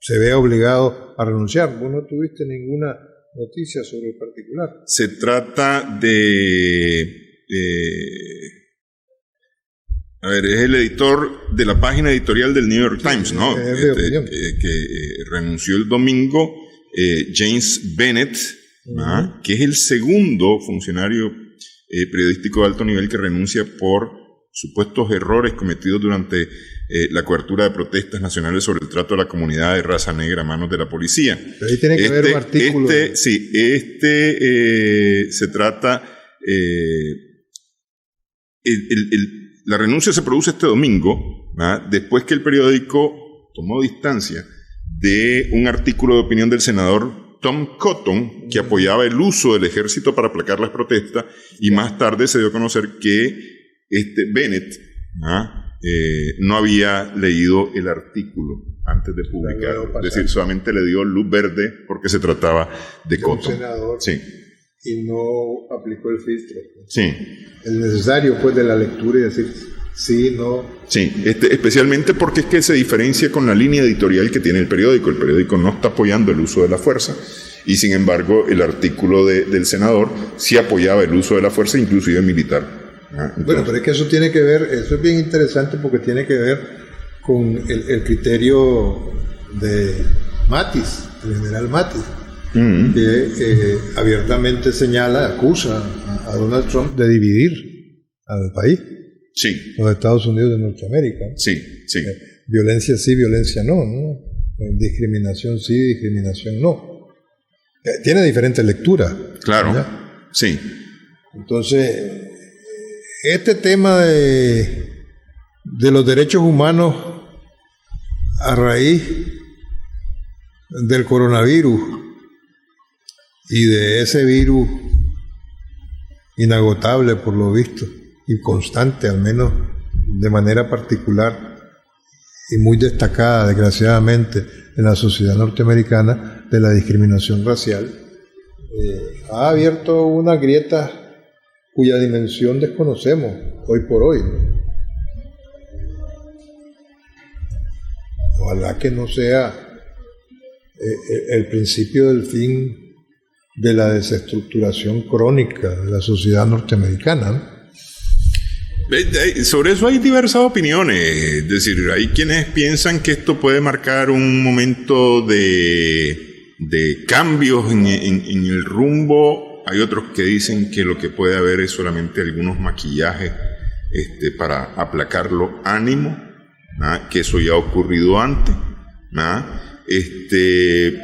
se ve obligado a renunciar. ¿Vos no tuviste ninguna noticia sobre el particular? Se trata de... es el editor de la página editorial del New York Times, ¿no? Que renunció el domingo, James Bennett, que es el segundo funcionario periodístico de alto nivel que renuncia por supuestos errores cometidos durante la cobertura de protestas nacionales sobre el trato a la comunidad de raza negra a manos de la policía. Pero ahí tiene que haber un artículo. Se trata... la renuncia se produce este domingo, después que el periódico tomó distancia de un artículo de opinión del senador Tom Cotton que apoyaba el uso del ejército para aplacar las protestas, y más tarde se dio a conocer que Bennett no había leído el artículo antes de publicarlo, es decir, solamente le dio luz verde porque se trataba de Cotton. Un senador. Sí. Y no aplicó el filtro. Sí. El necesario, pues, de la lectura y decir sí, no. Sí, especialmente porque es que se diferencia con la línea editorial que tiene el periódico. El periódico no está apoyando el uso de la fuerza, y sin embargo el artículo del senador sí apoyaba el uso de la fuerza, inclusive militar. Entonces, bueno, pero es que eso tiene que ver, eso es bien interesante porque tiene que ver con el criterio de Mattis, el general Mattis, que abiertamente acusa a Donald Trump de dividir al país, sí, los Estados Unidos de Norteamérica. Sí. Violencia sí, violencia no, ¿no? Discriminación sí, discriminación no. Tiene diferentes lecturas. Claro, ¿ya? Sí. Entonces, este tema de los derechos humanos a raíz del coronavirus y de ese virus inagotable por lo visto y constante, al menos de manera particular y muy destacada desgraciadamente en la sociedad norteamericana, de la discriminación racial, ha abierto una grieta cuya dimensión desconocemos hoy por hoy. Ojalá que no sea el principio del fin de la desestructuración crónica de la sociedad norteamericana, ¿no? Sobre eso hay diversas opiniones. Es decir, hay quienes piensan que esto puede marcar un momento de cambios en el rumbo. Hay otros que dicen que lo que puede haber es solamente algunos maquillajes para aplacar los ánimos, que eso ya ha ocurrido antes,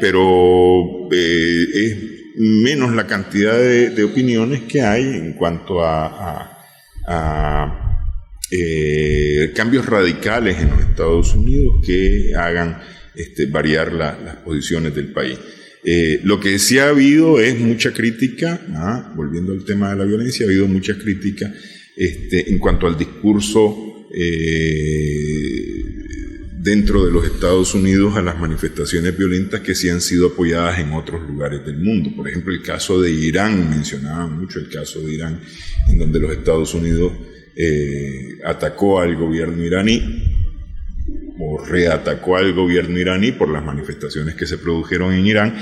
pero es menos la cantidad de opiniones que hay en cuanto a cambios radicales en los Estados Unidos que hagan variar las posiciones del país. Lo que sí ha habido es mucha crítica, volviendo al tema de la violencia, ha habido mucha crítica en cuanto al discurso dentro de los Estados Unidos a las manifestaciones violentas que sí han sido apoyadas en otros lugares del mundo. Por ejemplo, el caso de Irán, mencionaban mucho el caso de Irán, en donde los Estados Unidos atacó al gobierno iraní o reatacó al gobierno iraní por las manifestaciones que se produjeron en Irán,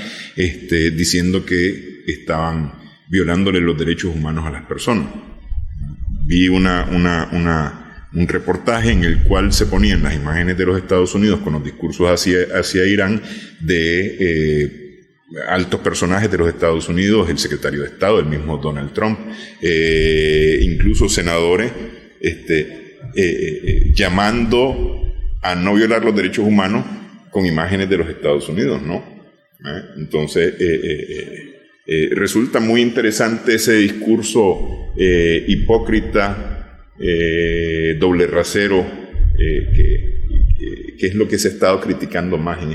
diciendo que estaban violándole los derechos humanos a las personas. Vi un reportaje en el cual se ponían las imágenes de los Estados Unidos con los discursos hacia Irán de altos personajes de los Estados Unidos, el secretario de Estado, el mismo Donald Trump, incluso senadores, llamando a no violar los derechos humanos con imágenes de los Estados Unidos, ¿no? Entonces, resulta muy interesante ese discurso hipócrita, doble rasero, que es lo que se ha estado criticando más en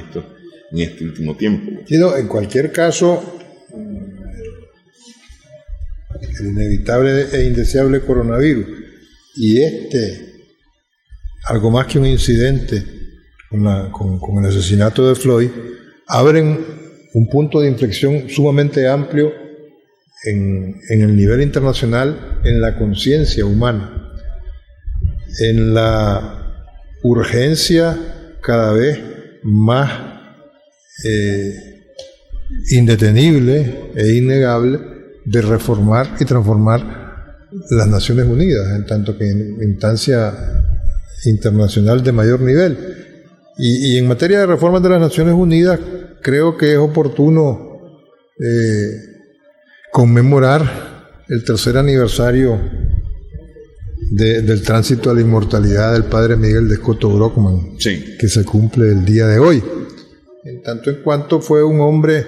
este último tiempo. En cualquier caso, el inevitable e indeseable coronavirus y algo más que un incidente con el asesinato de Floyd, abren un punto de inflexión sumamente amplio en el nivel internacional, en la conciencia humana, en la urgencia cada vez más indetenible e innegable de reformar y transformar las Naciones Unidas, en tanto que en instancia internacional de mayor nivel. Y en materia de reformas de las Naciones Unidas, creo que es oportuno conmemorar el tercer aniversario del tránsito a la inmortalidad del padre Miguel de Escoto Brockman, sí, que se cumple el día de hoy. En tanto en cuanto fue un hombre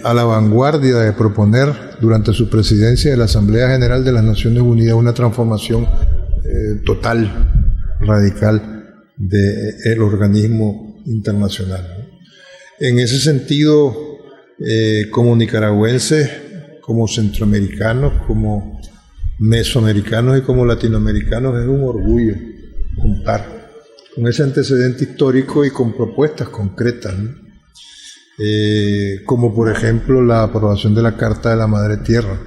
a la vanguardia de proponer durante su presidencia de la Asamblea General de las Naciones Unidas una transformación total, radical del organismo internacional. En ese sentido, como nicaragüenses, como centroamericanos, como mesoamericanos y como latinoamericanos, es un orgullo contar con ese antecedente histórico y con propuestas concretas, ¿no? Como por ejemplo la aprobación de la Carta de la Madre Tierra,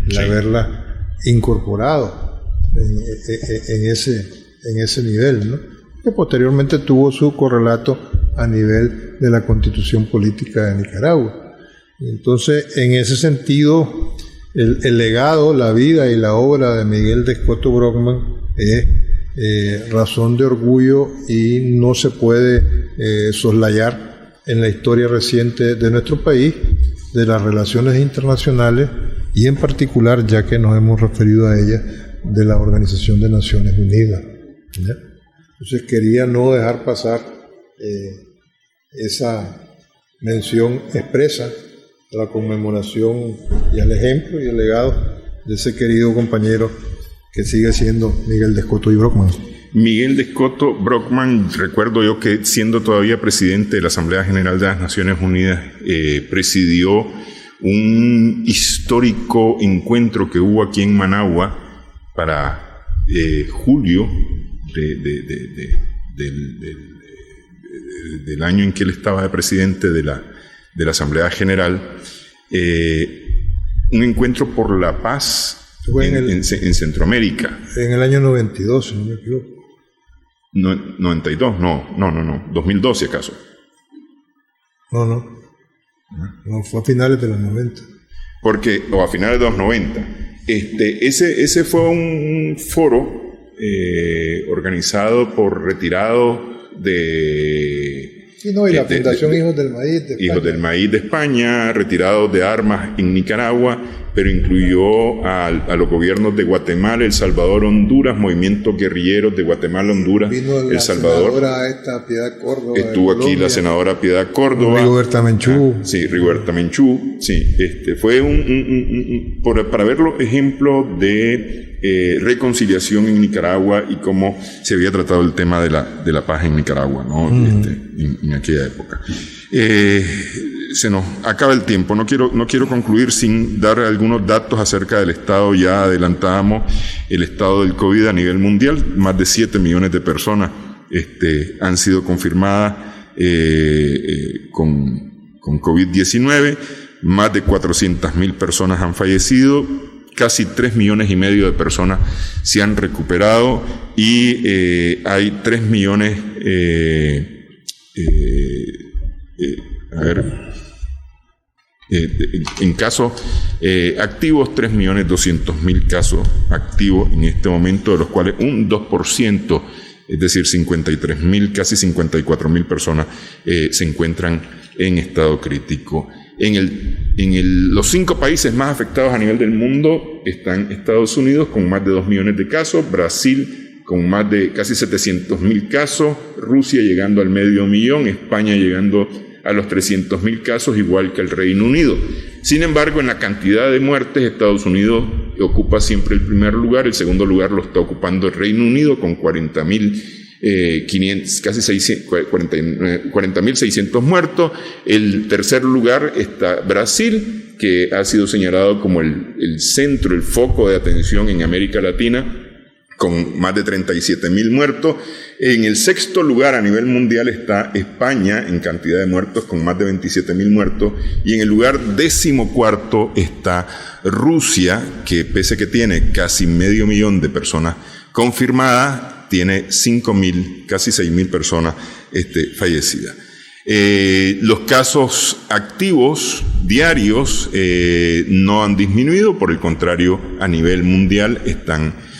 sí, haberla incorporado en ese nivel, ¿no? Que posteriormente tuvo su correlato a nivel de la Constitución Política de Nicaragua. Entonces, en ese sentido, el legado, la vida y la obra de Miguel de Escoto Brockman es razón de orgullo y no se puede soslayar en la historia reciente de nuestro país, de las relaciones internacionales y en particular, ya que nos hemos referido a ellas, de la Organización de Naciones Unidas, ¿ya? Entonces quería no dejar pasar esa mención expresa a la conmemoración y al ejemplo y el legado de ese querido compañero que sigue siendo Miguel de Escoto y Brockman. Miguel de Escoto Brockman, recuerdo yo que siendo todavía presidente de la Asamblea General de las Naciones Unidas, presidió un histórico encuentro que hubo aquí en Managua para julio del año en que él estaba de presidente de la Asamblea General, un encuentro por la paz en Centroamérica. En el año 92, si no me equivoco. 92, no, 2012 acaso. No, fue a finales de los 90. O a finales de los 90. Ese fue un foro organizado por retirados de Sí, no, y la Fundación Hijos del Maíz de España. Hijos del Maíz de España, retirados de armas en Nicaragua, pero incluyó a los gobiernos de Guatemala, El Salvador, Honduras, movimientos guerrilleros de Guatemala, Honduras, El Salvador. Senadora esta Piedad Córdoba. Estuvo aquí la senadora Piedad Córdoba. Rigoberta Menchú. Sí, Rigoberta Menchú. Sí, fue para verlo, ejemplo de reconciliación en Nicaragua y cómo se había tratado el tema de la paz en Nicaragua, ¿no? En aquella época. Se nos acaba el tiempo. No quiero concluir sin dar algunos datos acerca del estado. Ya adelantábamos el estado del COVID a nivel mundial. Más de 7 millones de personas han sido confirmadas con COVID-19. Más de 400.000 personas han fallecido. Casi 3,5 millones de personas se han recuperado y hay 3 millones en casos activos, 3.200.000 casos activos en este momento, de los cuales un 2%, es decir, 53.000, casi 54.000 personas se encuentran en estado crítico. Los 5 países más afectados a nivel del mundo están Estados Unidos con más de 2 millones de casos, Brasil con más de casi 700.000 casos, Rusia llegando al 500.000, España llegando a los 300.000 casos, igual que el Reino Unido. Sin embargo, en la cantidad de muertes, Estados Unidos ocupa siempre el primer lugar, el segundo lugar lo está ocupando el Reino Unido con 40.500, casi 40.600 muertos. El tercer lugar está Brasil, que ha sido señalado como el centro, el foco de atención en América Latina, con más de 37.000 muertos. En el sexto lugar a nivel mundial está España, en cantidad de muertos, con más de 27.000 muertos. Y en el lugar 14º está Rusia, que pese a que tiene casi 500.000 de personas confirmadas, tiene 5.000, casi 6.000 personas fallecidas. Los casos activos diarios no han disminuido, por el contrario, a nivel mundial están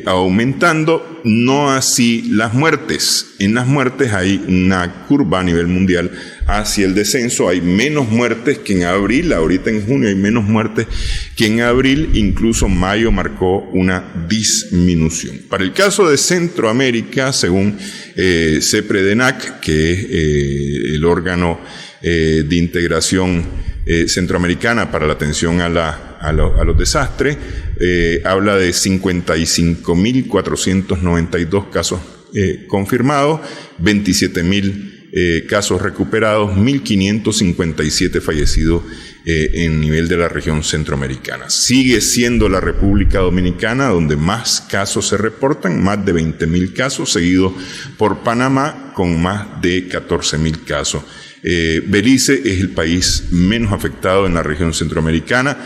aumentando, no así las muertes. En las muertes hay una curva a nivel mundial hacia el descenso, hay menos muertes que en abril, ahorita en junio hay menos muertes que en abril, incluso mayo marcó una disminución. Para el caso de Centroamérica, según CEPREDENAC, que es el órgano de integración centroamericana para la atención a los desastres, habla de 55.492 casos confirmados, 27.000 casos recuperados, 1.557 fallecidos en nivel de la región centroamericana. Sigue siendo la República Dominicana donde más casos se reportan, más de 20.000 casos, seguido por Panamá con más de 14.000 casos. Belice es el país menos afectado en la región centroamericana,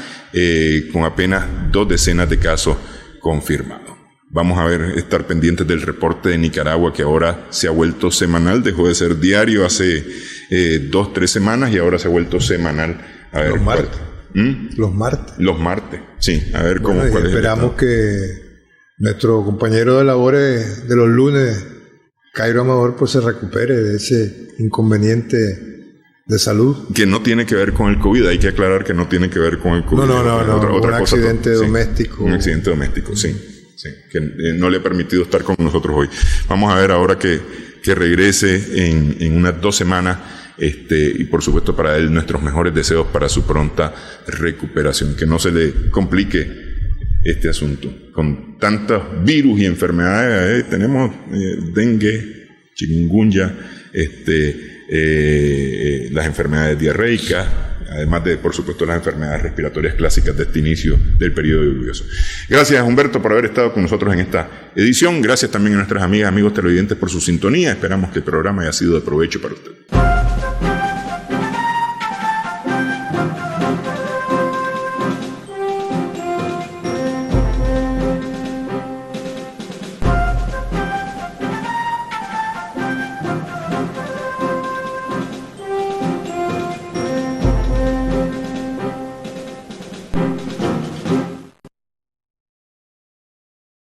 con apenas 2 decenas de casos confirmados. Vamos a estar pendientes del reporte de Nicaragua, que ahora se ha vuelto semanal, dejó de ser diario hace 2-3 semanas y ahora se ha vuelto semanal. A ver, los martes. Los martes, sí. A ver cuál es. Esperamos que nuestro compañero de labores de los lunes, Cairo Amador, pues se recupere de ese inconveniente de salud. Que no tiene que ver con el COVID, hay que aclarar que no tiene que ver con el COVID. No, un accidente doméstico. Un accidente doméstico, sí, que no le ha permitido estar con nosotros hoy. Vamos a ver ahora que regrese en unas 2 semanas, y por supuesto para él nuestros mejores deseos para su pronta recuperación, que no se le complique este asunto. Con tantos virus y enfermedades, tenemos dengue, chikungunya, las enfermedades diarreicas, además de, por supuesto, las enfermedades respiratorias clásicas de este inicio del periodo lluvioso. Gracias, Humberto, por haber estado con nosotros en esta edición. Gracias también a nuestras amigas, amigos televidentes por su sintonía. Esperamos que el programa haya sido de provecho para usted.